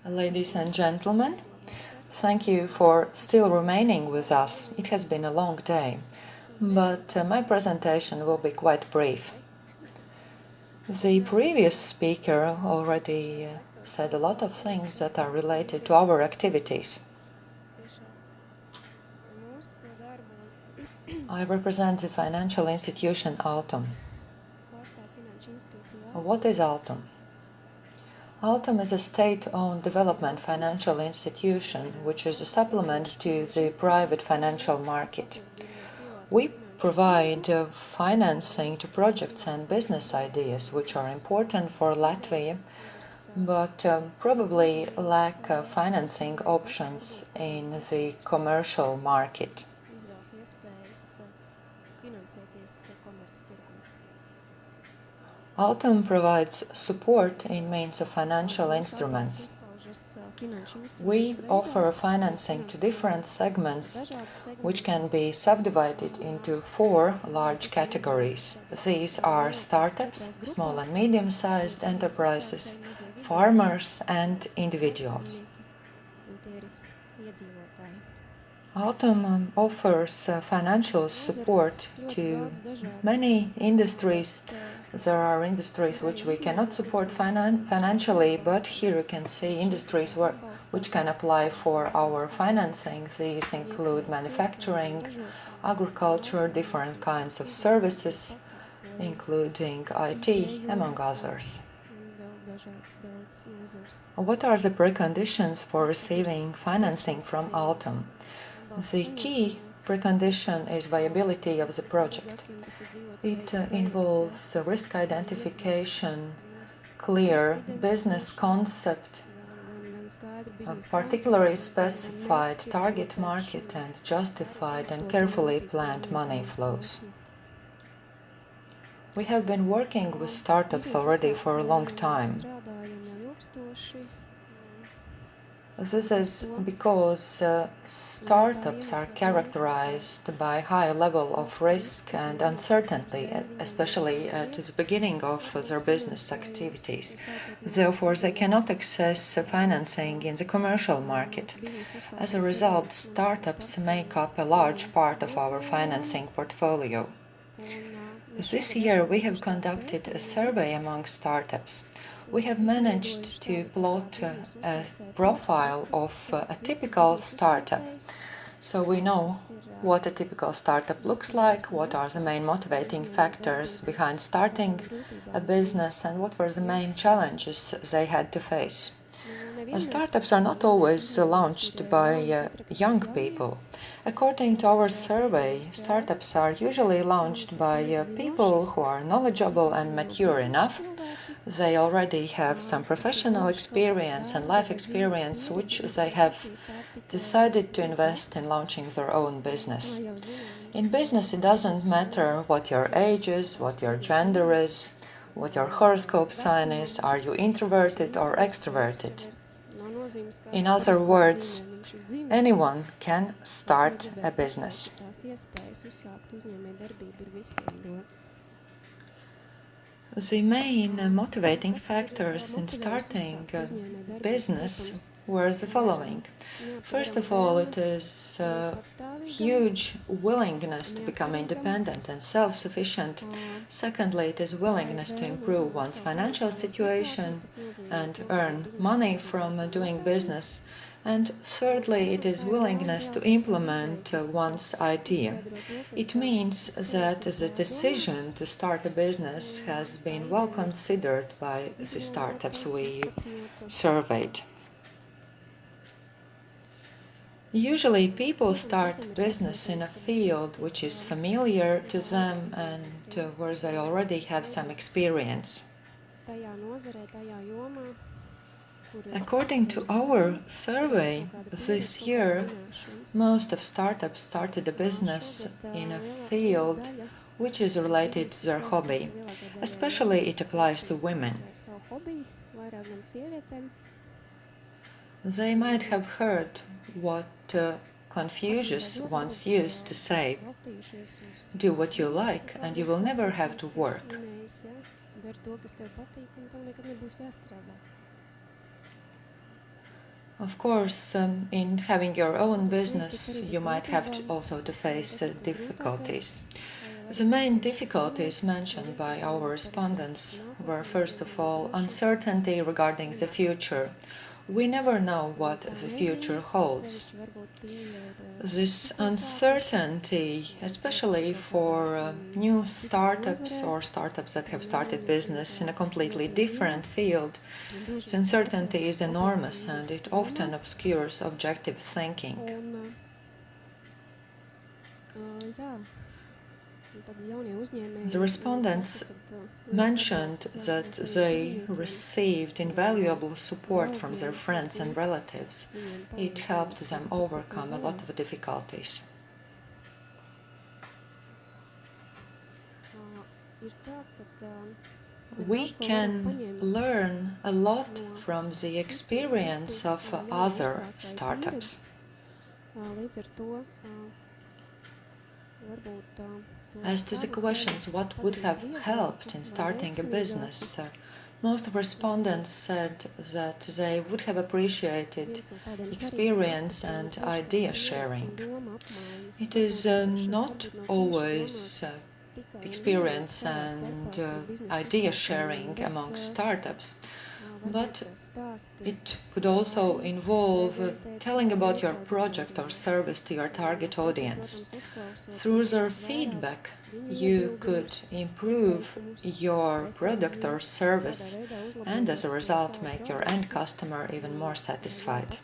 Ladies and gentlemen, thank you for still remaining with us. It has been a long day, but my presentation will be quite brief. The previous speaker already said a lot of things that are related to our activities. I represent the financial institution Altum. What is Altum? Altum is a state-owned development financial institution which is a supplement to the private financial market. We provide financing to projects and business ideas which are important for Latvia, but probably lack financing options in the commercial market. Altum provides support in means of financial instruments. We offer financing to different segments, which can be subdivided into 4 large categories. These are startups, small and medium-sized enterprises, farmers and individuals. Altum offers financial support to many industries. There are industries which we cannot support financially, but here you can see industries which can apply for our financing. These include manufacturing, agriculture, different kinds of services, including IT, among others. What are the preconditions for receiving financing from Altum? The key precondition is viability of the project. It involves risk identification, clear business concept, a particularly specified target market, and justified and carefully planned money flows. We have been working with startups already for a long time. This is because startups are characterized by a high level of risk and uncertainty, especially at the beginning of their business activities. Therefore, they cannot access financing in the commercial market. As a result, startups make up a large part of our financing portfolio. This year, we have conducted a survey among startups. We have managed to plot a profile of a typical startup. So we know what a typical startup looks like, what are the main motivating factors behind starting a business, and what were the main challenges they had to face. Startups are not always launched by young people. According to our survey, startups are usually launched by people who are knowledgeable and mature enough. They already have some professional experience and life experience, which they have decided to invest in launching their own business. In business, it doesn't matter what your age is, what your gender is, what your horoscope sign is, are you introverted or extroverted. In other words, anyone can start a business. The main motivating factors in starting a business were the following. First of all, it is a huge willingness to become independent and self-sufficient. Secondly, it is willingness to improve one's financial situation and earn money from doing business. And thirdly, it is willingness to implement one's idea. It means that the decision to start a business has been well considered by the startups we surveyed. Usually, people start business in a field which is familiar to them and where they already have some experience. According to our survey, this year, most of startups started a business in a field which is related to their hobby. Especially it applies to women. They might have heard what Confucius once used to say, "Do what you like and you will never have to work." Of course, in having your own business, you might have also to face difficulties. The main difficulties mentioned by our respondents were, first of all, uncertainty regarding the future. We never know what the future holds. This uncertainty, especially for new startups or startups that have started business in a completely different field, the uncertainty is enormous and it often obscures objective thinking. The respondents mentioned that they received invaluable support from their friends and relatives. It helped them overcome a lot of difficulties. We can learn a lot from the experience of other startups. As to the questions, what would have helped in starting a business, most respondents said that they would have appreciated experience and idea sharing. It is not always experience and idea sharing among startups, but it could also involve telling about your project or service to your target audience. Through their feedback, you could improve your product or service and as a result make your end customer even more satisfied.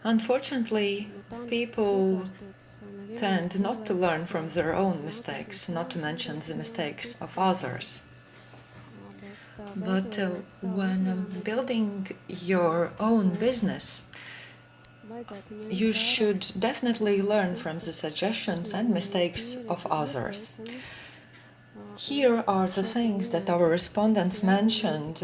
Unfortunately, people tend not to learn from their own mistakes, not to mention the mistakes of others. But when building your own business, you should definitely learn from the suggestions and mistakes of others. Here are the things that our respondents mentioned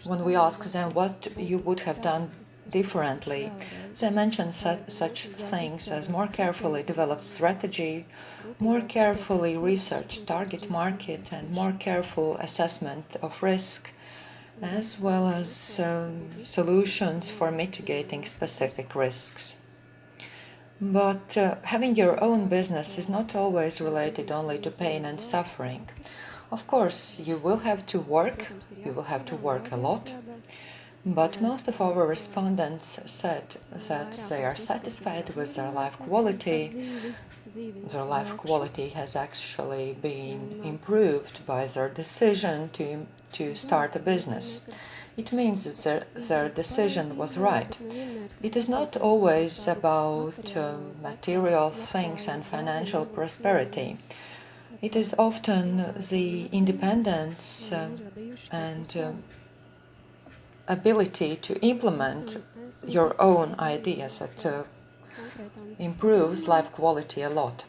when we asked them what you would have done differently. They mentioned such things as more carefully developed strategy, more carefully researched target market, and more careful assessment of risk, as well as solutions for mitigating specific risks. But having your own business is not always related only to pain and suffering. Of course, you will have to work a lot, but most of our respondents said that they are satisfied with their life quality. Their life quality has actually been improved by their decision to start a business. It means that their decision was right. It is not always about material things and financial prosperity. It is often the independence and ability to implement your own ideas that improves life quality a lot.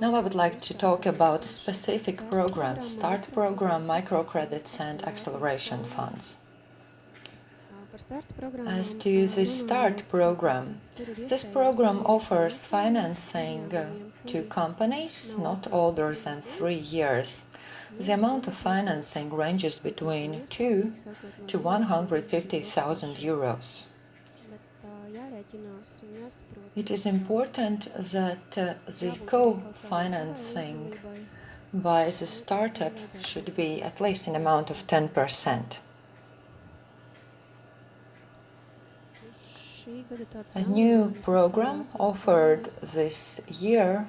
Now I would like to talk about specific programs: START program, microcredits and acceleration funds. As to the START program, this program offers financing to companies not older than 3 years. The amount of financing ranges between 2 to 150,000 euros. It is important that the co-financing by the startup should be at least an amount of 10%. A new program offered this year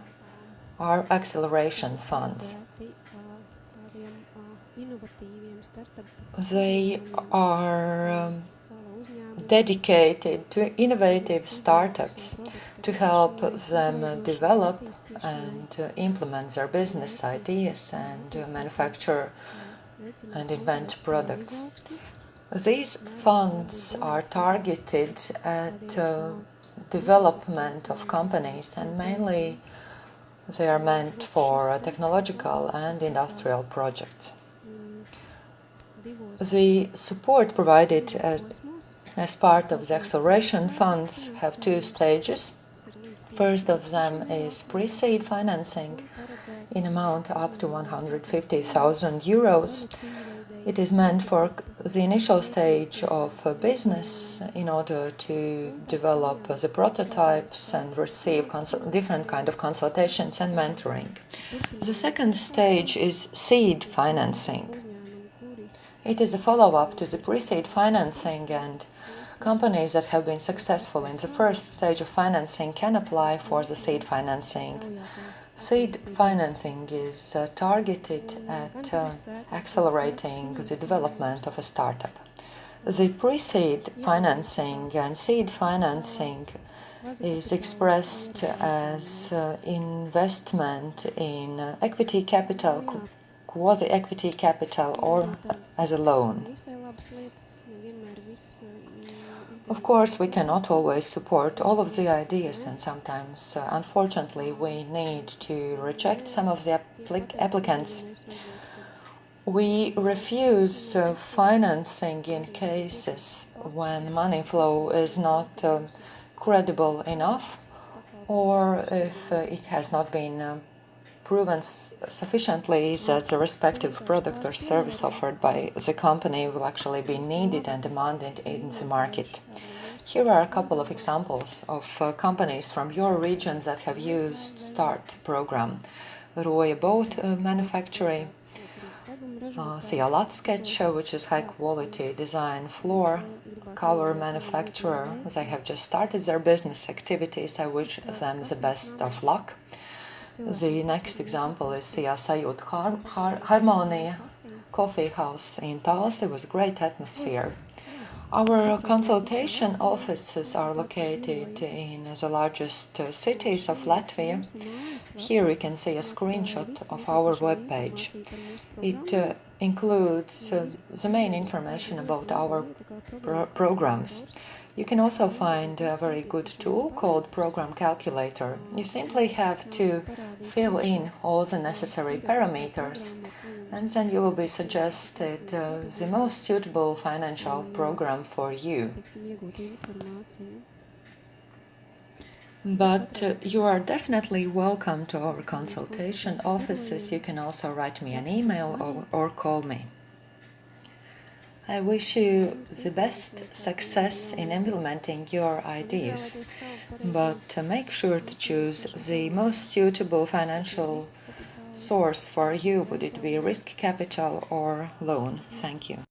are acceleration funds. They are dedicated to innovative startups to help them develop and implement their business ideas and manufacture and invent products. These funds are targeted at development of companies, and mainly they are meant for technological and industrial projects. The support provided as part of the acceleration funds have 2 stages. First of them is pre-seed financing in amount up to 150,000 euros. It is meant for the initial stage of a business in order to develop the prototypes and receive different kind of consultations and mentoring. The second stage is seed financing. It is a follow-up to the pre-seed financing, and companies that have been successful in the first stage of financing can apply for the seed financing. Seed financing is targeted at accelerating the development of a startup. The pre-seed financing and seed financing is expressed as investment in equity capital, quasi-equity capital, or as a loan. Of course, we cannot always support all of the ideas, and sometimes, unfortunately, we need to reject some of the applicants. We refuse financing in cases when money flow is not credible enough, or if it has not been proven sufficiently that the respective product or service offered by the company will actually be needed and demanded in the market. Here are a couple of examples of companies from your region that have used START program. Roja boat manufacturing, Lat Sketch, which is high-quality design floor cover manufacturer. They have just started their business activities. I wish them the best of luck. The next example is Sajūt Harmonia coffee house in Talsi with great atmosphere. Our consultation offices are located in the largest cities of Latvia. Here you can see a screenshot of our webpage. It includes the main information about our programs. You can also find a very good tool called Program Calculator. You simply have to fill in all the necessary parameters, and then you will be suggested the most suitable financial program for you. But you are definitely welcome to our consultation offices. You can also write me an email or call me. I wish you the best success in implementing your ideas, but make sure to choose the most suitable financial source for you. Would it be risk capital or loan? Thank you.